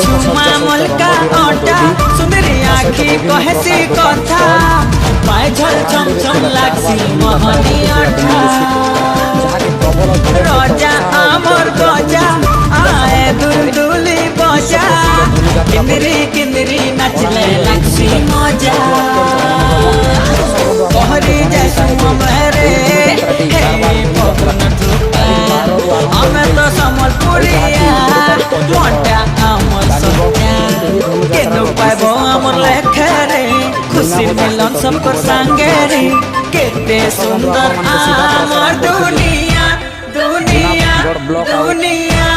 छुमा मुल्का ओटा सुंदरी आखी कहसी कथा पाए झल छम छम लागसी मोहनी अठा रजा आमर गजा आए दुलदुली बजा किंदरी किंदरी नचले लागसी मजा कहरी जैसु मेरे हे पवन टूटा हमें तो समलपुरिया मोटा आमर सत्या केनो पाइबो आमर लेखरे खुशी मिलन सबकर संगे रे केते सुंदर आमर दुनिया दुनिया दुनिया